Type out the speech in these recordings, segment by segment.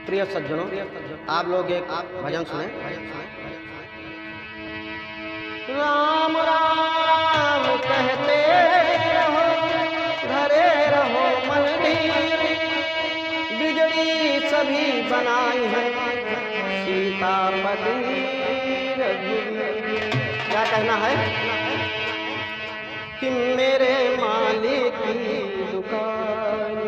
प्रिय सज्जनों, आप लोग एक भजन सुने। राम राम कहते रहो, धरे रहो मन धीर, बिगड़ी सभी बनाई है सीतापति रघुवीर। क्या कहना है कि मेरे मालिक की दुकान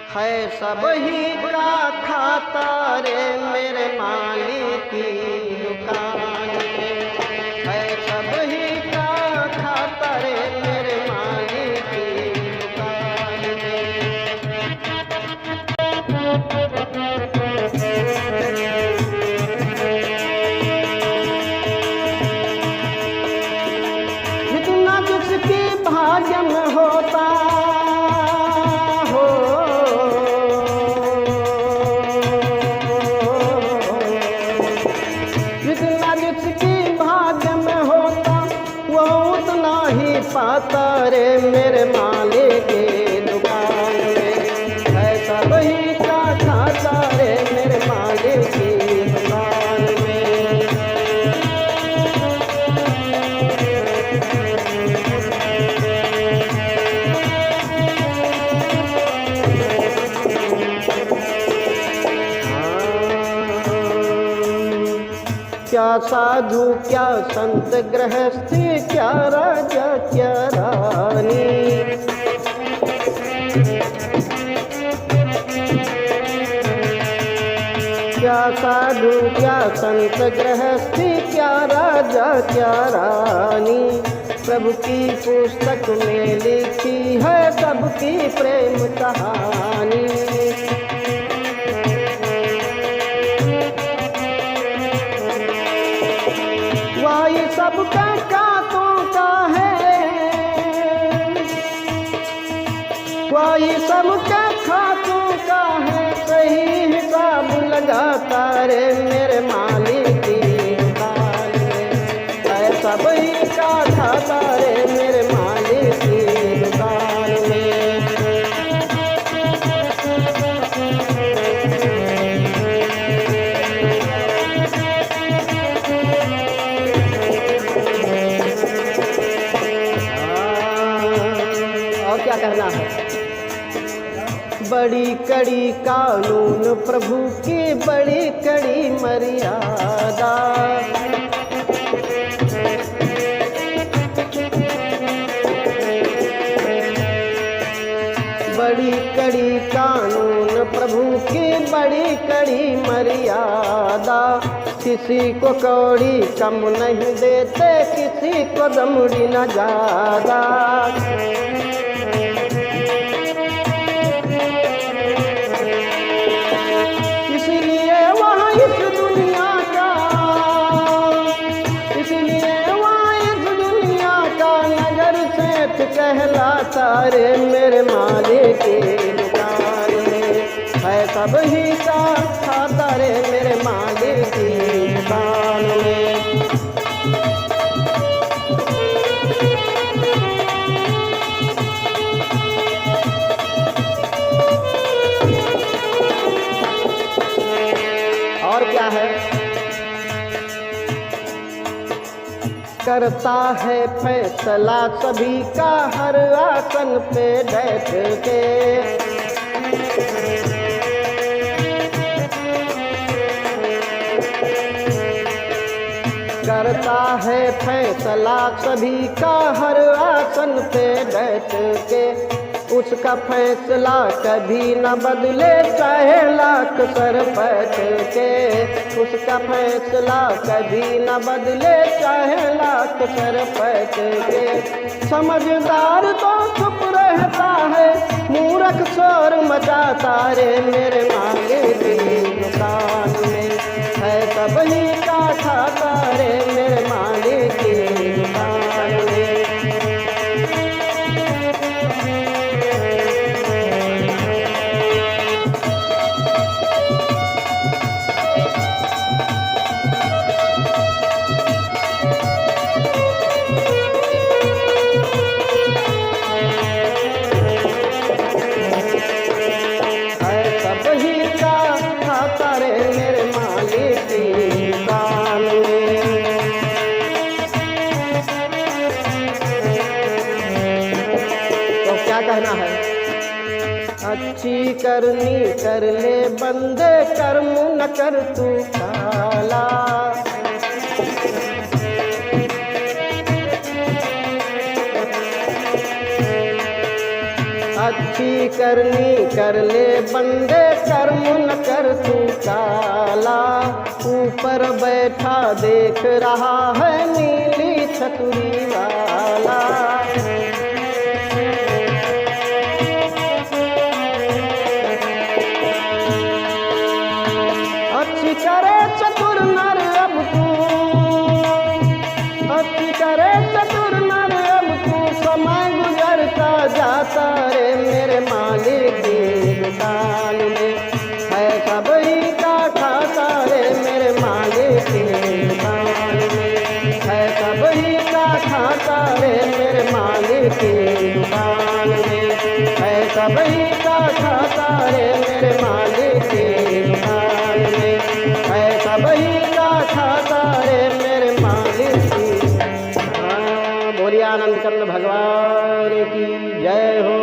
है सब ही का खाता रे, मेरे मालिक की दुकान है सब ही का खाता रे, मेरे मालिक की दुकान जितना जिसकी भाग्य में होता पाता रे, मेरे मालिक की दुकान में है सब ही का खाता रे, मेरे मालिक की दुकान में। क्या साधु क्या संत गृहस्थी, क्या राजा क्या रानी, क्या साधु क्या संत गृहस्थी, क्या राजा क्या रानी, प्रभु की पुस्तक में लिखी है सबकी प्रेम कहानी। सबका कांतों का है, कोई सबका खातों का है, सही हिसाब लगाता रे, मेरे मालिक की दुकान में है सब ही का खाता रे, मेरे मालिक की दुकान में। क्या करना है, बड़ी कड़ी कानून प्रभु की, बड़ी कड़ी मर्यादा, बड़ी कड़ी कानून प्रभु की, बड़ी कड़ी मर्यादा, किसी को कौड़ी कम नहीं देते, किसी को दमड़ी न ज्यादा। कहलाता रे, मेरे मालिक की दुकान में है सब ही का खाता रे, मेरे मालिक की दुकान में। और क्या है, करता है फैसला सभी का, हर आसन पे बैठ के, करता है फैसला सभी का, हर आसन पे बैठ के, उसका फैसला कभी न बदले, चाहे लाख सर पट के, उसका फैसला कभी न बदले, चाहे लाख सर पट के। समझदार तो चुप रहता है, मूर्ख शोर मचाता रे, मेरे मालिक की दुकान में है सब ही का खाता रे, मेरे मालिक की दुकान में। सब ही अच्छी करनी कर ले बंदे, कर्म न कर तू काला। अच्छी करनी कर ले बंदे, कर्म न कर तू काला। ऊपर बैठा देख रहा है नीली छतरी वाला। अच्छी करे चतुर नर अब तू, अच्छी करे चतुर नर अब तू, समय गुजरता जाता रे मेरे मालिक की दुकान में। है सब ही का खाता रे मेरे मालिक की दुकान में। है सब ही का खाता रे मेरे मालिक की दुकान में। है सब ही का खाता रे मेरे मालिक की दुकान में। है सब ही का खाता रे मेरे मालिक की। बोलिए आनंद कंद भगवान की जय हो।